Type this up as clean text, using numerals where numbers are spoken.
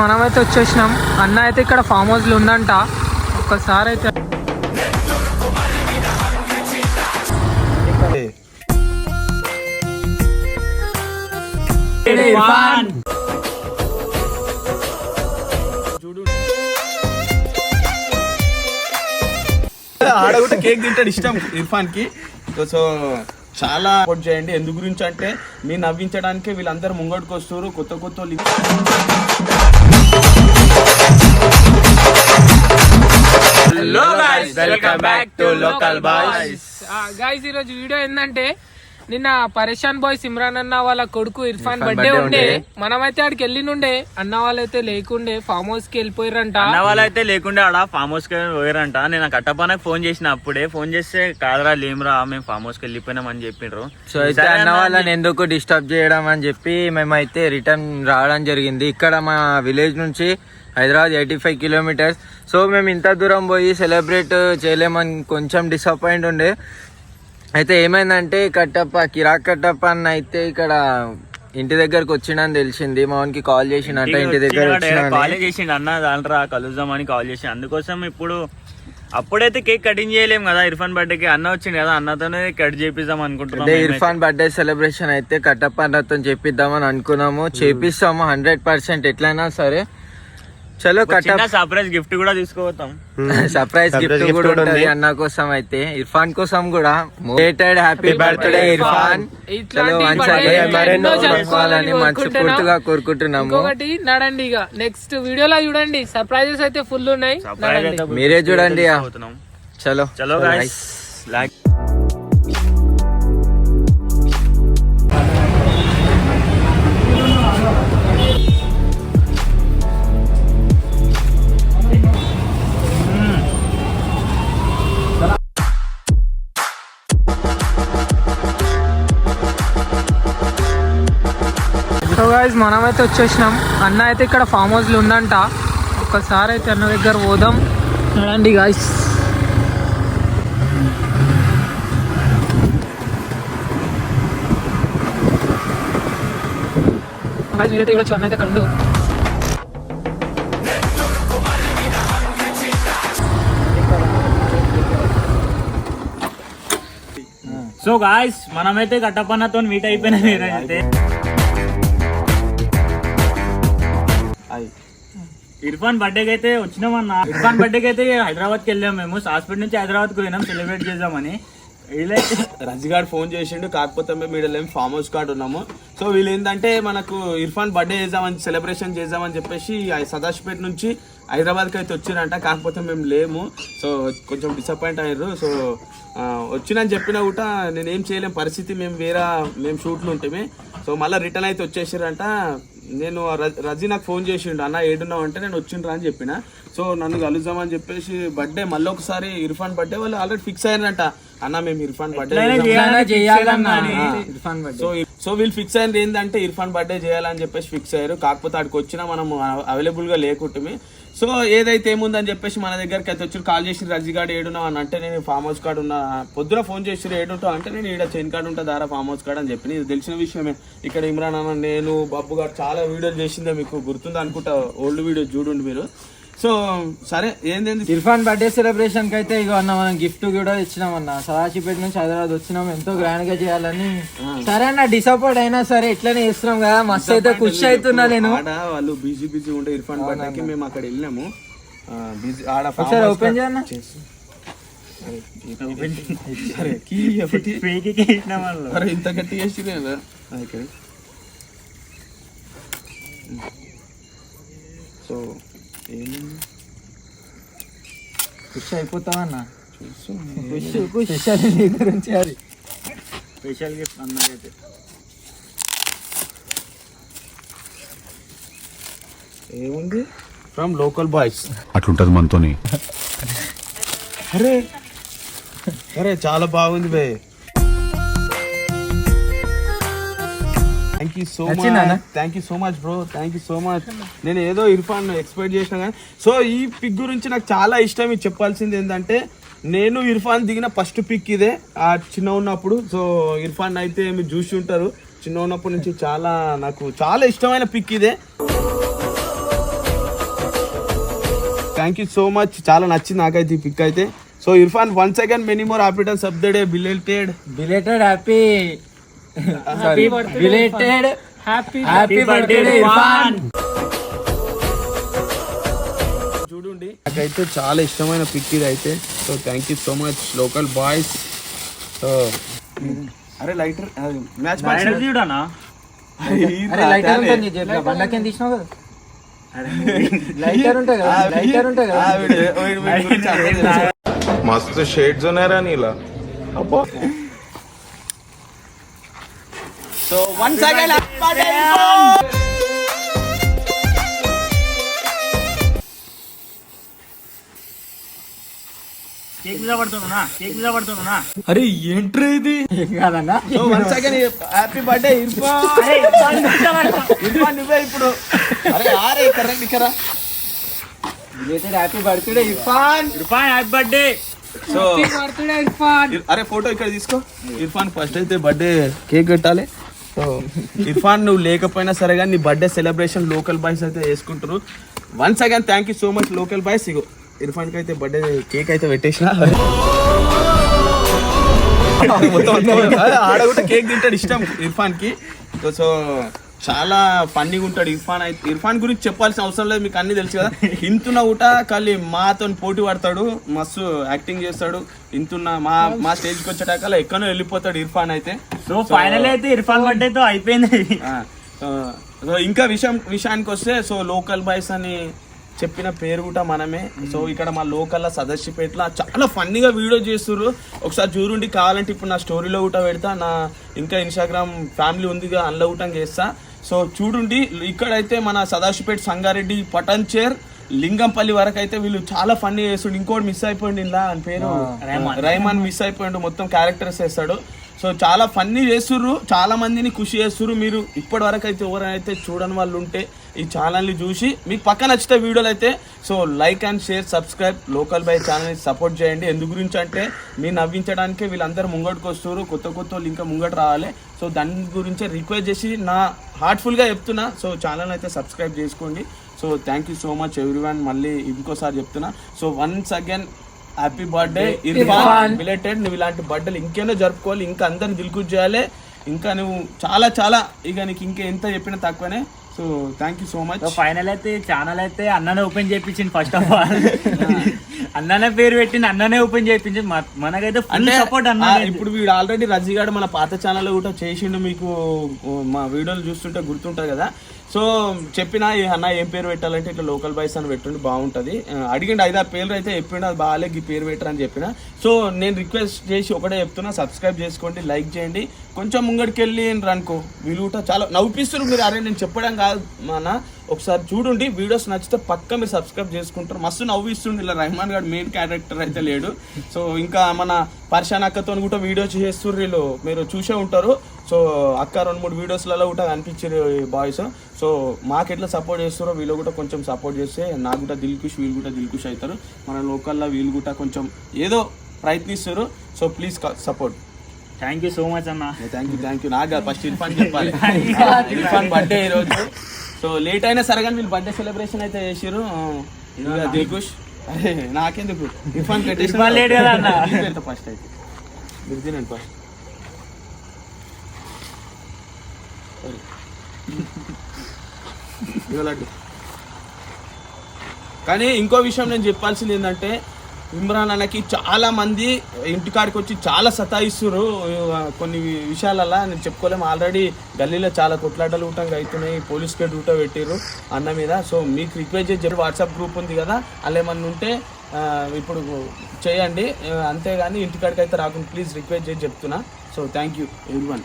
మనమైతే వచ్చేసినాం. అన్న అయితే ఇక్కడ ఫామ్ హౌస్ లో ఉందంట. ఒక్కసారి అయితే ఆడగుట్ట కేక్ తింటాడు, ఇష్టం ఇర్ఫాన్ కి. సో చాలా సపోర్ట్ చేయండి. ఎందుకు గురించి అంటే మీ నవ్వించడానికి వీళ్ళందరూ ముంగడికి వస్తారు, కొత్త కొత్త గైస్ ఈరోజు వీడియో ఏంటంటే, నిన్న పరేషాన్ బాయ్ సిమ్రాన్ అన్న వాళ్ళ కొడుకు ఇర్ఫాన్ బర్త్డే ఉండే. మనమైతే ఆడికి వెళ్ళినుండే, అన్న వాళ్ళైతే లేకుండే ఫామ్ హౌస్ కి వెళ్ళిపోయారంట. అన్న వాళ్ళైతే లేకుండే ఆడ ఫామ్ హౌస్ కి పోయారంట. నేను కట్టపనకు ఫోన్ చేసిన, అప్పుడే ఫోన్ చేస్తే కాదరా లేమురా మేము ఫామ్ హౌస్ కి వెళ్ళిపోయినాం అని చెప్పిండ్రు. సో అయితే అన్న వాళ్ళని ఎందుకు డిస్టర్బ్ చేయడం అని చెప్పి మేమైతే రిటర్న్ రావడం జరిగింది. ఇక్కడ మా విలేజ్ నుంచి హైదరాబాద్ 85 కిలోమీటర్స్. సో మేము ఇంత దూరం పోయి సెలబ్రేట్ చేయలేమని కొంచెం డిసప్పాయింట్ ఉండే. అయితే ఏమైందంటే కిరాక్ కట్టప్ప అన్న అయితే ఇక్కడ ఇంటి దగ్గరకు వచ్చిండని తెలిసింది. మా వానికి కాల్ చేసిండంట, ఇంటి దగ్గర కాల్ చేసిండు, అన్న దాంట్రా కలుద్దామని కాల్ చేసి. అందుకోసం ఇప్పుడు అప్పుడైతే కేక్ కటింగ్ చేయలేము కదా ఇర్ఫాన్ బర్త్డేకి. అన్న వచ్చింది కదా, అన్నతోనే కట్ చేపిద్దాం అనుకుంటున్నాం. ఇర్ఫాన్ బర్త్డే సెలబ్రేషన్ అయితే కట్టప్ప అన్నతో చేపిద్దామని అనుకున్నాము. చేపిస్తాము 100%. ఎట్లయినా సరే. చలో సర్ప్రైజ్ గిఫ్ట్ కూడా తీసుకోవద్దాం. సర్ప్రైజ్ గిఫ్ట్ కూడా ఉంటుంది అన్న కోసం. అయితే ఇర్ఫాన్ కోసం కూడా హ్యాపీ బర్త్డే ఇర్ఫాన్. చలో జరుపుకోవాలని మనస్ఫూర్తిగా కోరుకుంటున్నాము. ఒకటి నడండి, ఇక నెక్స్ట్ వీడియోలో చూడండి, సర్ప్రైజెస్ అయితే ఫుల్ ఉన్నాయి, మీరే చూడండి. చలో చలో గైస్. సో గైస్ మనమైతే వచ్చేసినాం. అన్న అయితే ఇక్కడ ఫామ్ హౌస్ లో ఉందంట. ఒక్కసారి అయితే అన్న దగ్గర పోదాం, చూడండి గైస్. మీరైతే ఇక్కడ అన్న అయితే కండు. సో గాయ్స్ మనమైతే కట్టపన్నతో మీట్ అయిపోయినాం. మీరైతే ఇర్ఫాన్ బర్త్డేకి అయితే వచ్చినామన్న. ఇర్ఫాన్ బర్త్డేకి అయితే హైదరాబాద్కి వెళ్ళాము. మేము హాస్పిటల్ నుంచి హైదరాబాద్కి పోయినాం సెలబ్రేట్ చేద్దామని. వీళ్ళైతే రజిగాడ్ ఫోన్ చేసిండు, కాకపోతే మేము వీళ్ళేం ఫామ్ హౌస్ కార్డు ఉన్నాము. సో వీళ్ళు ఏంటంటే మనకు ఇర్ఫాన్ బర్త్డే చేద్దామని సెలబ్రేషన్ చేద్దామని చెప్పేసి సదాశివపేట నుంచి హైదరాబాద్కి అయితే వచ్చిరంట. కాకపోతే మేము లేము. సో కొంచెం డిసప్పాయింట్ అయ్యారు. సో వచ్చినని చెప్పినా కూడా నేనేం చేయలేం పరిస్థితి. మేము షూట్లు ఉంటే సో మళ్ళీ రిటర్న్ అయితే వచ్చేసారంట. నేను రజీ నాకు ఫోన్ చేసిండు, అన్న ఏడున్నావు అంటే నేను వచ్చిండ్రా అని చెప్పిన. సో నన్ను కలుద్దామని చెప్పేసి బర్త్డే మళ్ళీ ఒకసారి ఇర్ఫాన్ బర్త్డే వాళ్ళు ఆల్రెడీ ఫిక్స్ అయ్యారంట. అన్న మేము ఇర్ఫాన్ బర్త్డే సో వీళ్ళు ఫిక్స్ అయింది ఏంటంటే ఇర్ఫాన్ బర్త్డే చేయాలని చెప్పేసి ఫిక్స్ అయ్యారు. కాకపోతే అక్కడికి వచ్చినా మనం అవైలబుల్ గా లేకుంటే. సో ఏదైతే ఏముందని చెప్పేసి మన దగ్గరికి అయితే వచ్చి కాల్ చేసి రజిగాడు ఏడున్నావు అని అంటే, నేను ఫామ్ హౌస్ కార్డు ఉన్నా. పొద్దున ఫోన్ చేసి ఏడుంటావు అంటే నేను ఇక్కడ చైన్ కార్డు ఉంటా దారా ఫామ్ హౌస్ కార్డు అని చెప్పి. ఇది తెలిసిన విషయమే. ఇక్కడ ఇమ్రాన్ అన్న, నేను, బాబు గారు చాలా వీడియోలు చేసిందే, మీకు గుర్తుందా అనుకుంటా, ఓల్డ్ వీడియో చూడండి మీరు. సో సరే ఏంది ఇర్ఫాన్ బర్త్డే సెలబ్రేషన్ కి అయితే ఇక అన్న మనం గిఫ్ట్ కూడా ఇచ్చినామన్న. సదాశివపేట నుంచి హైదరాబాద్ వచ్చినాం, ఎంతో గ్రాండ్ గా చేయాలని. సరే అన్న డిసప్పాయింట్ అయినా సరే ఇట్లనే చేస్తున్నాం కదా, మస్తు అయితే ఖుషి అవుతున్నా నేను. వాళ్ళు బిజీ ఉంటే ఇర్ఫాన్ బర్త్డేకి మేము అక్కడ వెళ్ళాము. ఓపెన్ చేయన్న ఇంత గట్టి చేసి సో ఖుషి అయిపోతామన్నా. గురించి అది స్పెషల్ గిఫ్ట్ అన్నదైతే. ఏముంది ఫ్రమ్ లోకల్ బాయ్స్ అట్లుంటది మనతోని. అరే అరే చాలా బాగుంది బే. Thank you so much bro, thank you so much. నేను ఏదో ఇర్ఫాన్ ఎక్స్పెక్ట్ చేసినా కానీ. సో ఈ పిక్ గురించి నాకు చాలా ఇష్టం. ఇది చెప్పాల్సింది ఏంటంటే, నేను ఇర్ఫాన్ దిగిన ఫస్ట్ పిక్ ఇదే చిన్న ఉన్నప్పుడు. సో ఇర్ఫాన్ అయితే మీరు చూసి ఉంటారు, చిన్న ఉన్నప్పటి నుంచి నాకు చాలా ఇష్టమైన పిక్ ఇదే. థ్యాంక్ యూ సో మచ్, చాలా నచ్చింది నాకైతే ఈ పిక్ అయితే. So Irfan once again many more happy returns of the day, belated happy belated happy birthday Irfan. చూడండి నాకైతే చాలా ఇష్టమైన పిక్ ఇది అయితే. So thank you so much local boys. So అరే లైటర్ మ్యాచ్ చూడనా లైటర్ ఉంటుంది జేబులో, బండకేం తీసినావు కదా. లైటర్ ఉంటుంది కదా, లైటర్ ఉంటుంది కదా. मस्त शेड्स ఉన్నారా నీలా అబ్బా. సో వన్స్ అగైన్ కేక్ మీద పడుతున్నా అరే ఏంట్రీ ఇది కాదన్నా so once again happy birthday Irfan. Irfan నువ్వే ఇప్పుడు. అరే ఆరే కరెక్ట్ ఇక్కడ belated happy birthday Irfan. Happy birthday. So birthday Irfan. అరే ఫోటో ఇక్కడ తీసుకో. ఇర్ఫాన్ ఫస్ట్ అయితే బర్త్డే కేక్ పెట్టాలి. సో ఇర్ఫాన్ నువ్వు లేకపోయినా సరే కానీ నీ బర్త్డే సెలబ్రేషన్ లోకల్ బాయ్స్ అయితే చేసుకుంటారు. Once again thank you so much local boys. ఇగో ఇర్ఫాన్ కి అయితే బర్త్డే కేక్ అయితే పెట్టేసిన. ఆడ కూడా కేక్ తింటాడు, ఇష్టం ఇర్ఫాన్ కి. సో చాలా ఫన్నీగా ఉంటాడు ఇర్ఫాన్. అయితే ఇర్ఫాన్ గురించి చెప్పాల్సిన అవసరం లేదు, మీకు అన్ని తెలుసు కదా. ఇంతున్న ఊట ఖాళీ మాతో పోటీ పడతాడు, మస్తు యాక్టింగ్ చేస్తాడు. ఇంతున్న మా స్టేజ్కి వచ్చేటాకల్లా ఎక్కడో వెళ్ళిపోతాడు ఇర్ఫాన్ అయితే. సో ఫైనల్ అయితే ఇర్ఫాన్ బర్త్డే తో అయిపోయింది. సో ఇంకా విషయానికి వస్తే, సో లోకల్ బాయ్స్ అని చెప్పిన పేరు కూడా మనమే. సో ఇక్కడ మా లోకల్ సదస్యపేటలో చాలా ఫన్నీగా వీడియో చేస్తుర్రు, ఒకసారి చూడండి. కావాలంటే ఇప్పుడు నా స్టోరీలో కూడా పెడతా, నా ఇంకా ఇన్స్టాగ్రామ్ ఫ్యామిలీ ఉందిగా అందులో కూడా చేస్తా. సో చూడండి ఇక్కడైతే మన సదాశివపేట, సంగారెడ్డి, పటంచేర్, లింగంపల్లి వరకు అయితే వీళ్ళు చాలా ఫన్నీ చేస్తుండు. ఇంకోటి మిస్ అయిపోయింది ఇలా అని పేరు రైమాన్ మిస్ అయిపోయిండు, మొత్తం క్యారెక్టర్స్ వేస్తాడు. సో చాలా ఫన్నీ చేస్తుర్రు, చాలా మందిని ఖుషి చేస్తుర్రు. మీరు ఇప్పటి వరకు అయితే ఎవరైతే చూడని వాళ్ళు ఉంటే ఈ ఛానల్ని చూసి మీకు పక్క నచ్చితే వీడియోలు అయితే so like and share, subscribe local by ఛానల్ని సపోర్ట్ చేయండి. ఎందు గురించి అంటే మీరు నవ్వించడానికి వీళ్ళందరూ ముంగటికి వస్తారు, కొత్త వాళ్ళు ఇంకా ముంగట రావాలి. సో దాని గురించే రిక్వెస్ట్ చేసి నా హార్ట్ఫుల్గా చెప్తున్నా. సో ఛానల్ అయితే సబ్స్క్రైబ్ చేసుకోండి. So thank you so much everyone. మళ్ళీ ఇంకోసారి చెప్తున్నా. So once again happy birthday Irfan belated. నువ్వు ఇలాంటి బర్త్డేలు ఇంకేనో జరుపుకోవాలి, ఇంకా అందరిని దిల్కుష్ చేయాలి. ఇంకా నువ్వు చాలా ఇక నీకు ఇంకా ఎంత చెప్పినా తక్కువనే. So thank you so much. Final అయితే ఛానల్ అయితే అన్ననే ఓపెన్ చేయించింది. ఫస్ట్ ఆఫ్ ఆల్ అన్ననే పేరు పెట్టింది, అన్ననే ఓపెన్ చేయించింది. మనకైతే ఫుల్ సపోర్ట్ అన్న. ఇప్పుడు వీడు ఆల్రెడీ రజిగాడు మన పాత ఛానల్ కూడా చేసిండు, మీకు మా వీడియోలు చూస్తుంటే గుర్తుంటుంది కదా. సో చెప్పినా అన్న ఏం పేరు పెట్టాలంటే ఇట్లా లోకల్ బాయ్స్ అని పెట్టుండి బాగుంటుంది. అడిగిండు 5-6 పేర్లు అయితే చెప్పిండు, అది బాగాలేదు ఈ పేరు పెట్టరని చెప్పిన. సో నేను రిక్వెస్ట్ చేసి ఒకటే చెప్తున్నా, సబ్స్క్రైబ్ చేసుకోండి, లైక్ చేయండి. కొంచెం ముంగడికి వెళ్ళి అనుకో వీళ్ళు కూడా చాలా నవ్విస్తున్నారు. మీరు అరే నేను చెప్పడం కాదు మన, ఒకసారి చూడండి వీడియోస్ నచ్చితే పక్క మీరు సబ్స్క్రైబ్ చేసుకుంటారు. మస్తు నవ్విస్తుండే. ఇలా రెహమాన్ గారు మెయిన్ క్యారెక్టర్ అయితే లేడు. సో ఇంకా మన పర్షాన్ అక్కతో కూడా వీడియోస్ చేస్తుర్రు, వీళ్ళు మీరు చూసే ఉంటారు. సో అక్క 2-3 వీడియోస్లలో కూడా కనిపించారు బాయ్స్. సో మాకు ఎట్లా సపోర్ట్ చేస్తారో వీళ్ళు కూడా కొంచెం సపోర్ట్ చేస్తే నాకు కూడా దిల్కుష్, వీళ్ళు కూడా దిల్కుష్ అవుతారు. మన లోకల్లో వీళ్ళు కూడా కొంచెం ఏదో ప్రయత్నిస్తారు. So please support. Thank you so much అన్న. Thank you. నాకు ఫస్ట్ ఇర్ఫాన్ చెప్పాలి, ఇర్ఫాన్ బర్త్డే ఈరోజు. సో లేట్ అయినా సరే కానీ వీళ్ళు బర్త్డే సెలబ్రేషన్ అయితే చేసారు. దిల్కుష్ అరే నాకెందుకు ఇర్ఫాన్ పెట్టేసి ఫస్ట్ అయితే మీరు తినండి ఫస్ట్. కానీ ఇంకో విషయం నేను చెప్పాల్సింది ఏంటంటే, ఇమ్రాన్ అన్నకి చాలా మంది ఇంటికాడికి వచ్చి చాలా సతాయిస్తున్నారు కొన్ని విషయాలలో. నేను చెప్పుకోలేము, ఆల్రెడీ గల్లీలో చాలా కొట్లాటలు ఊటంగా అవుతున్నాయి, పోలీస్ కేట్ ఊట పెట్టారు అన్న మీద. సో మీకు రిక్వెస్ట్ చేసి వాట్సాప్ గ్రూప్ ఉంది కదా, అలా ఏమన్నా ఉంటే ఇప్పుడు చేయండి, అంతేగాని ఇంటికాడికి అయితే రాకుండా ప్లీజ్ రిక్వెస్ట్ చేసి చెప్తున్నా. So thank you everyone.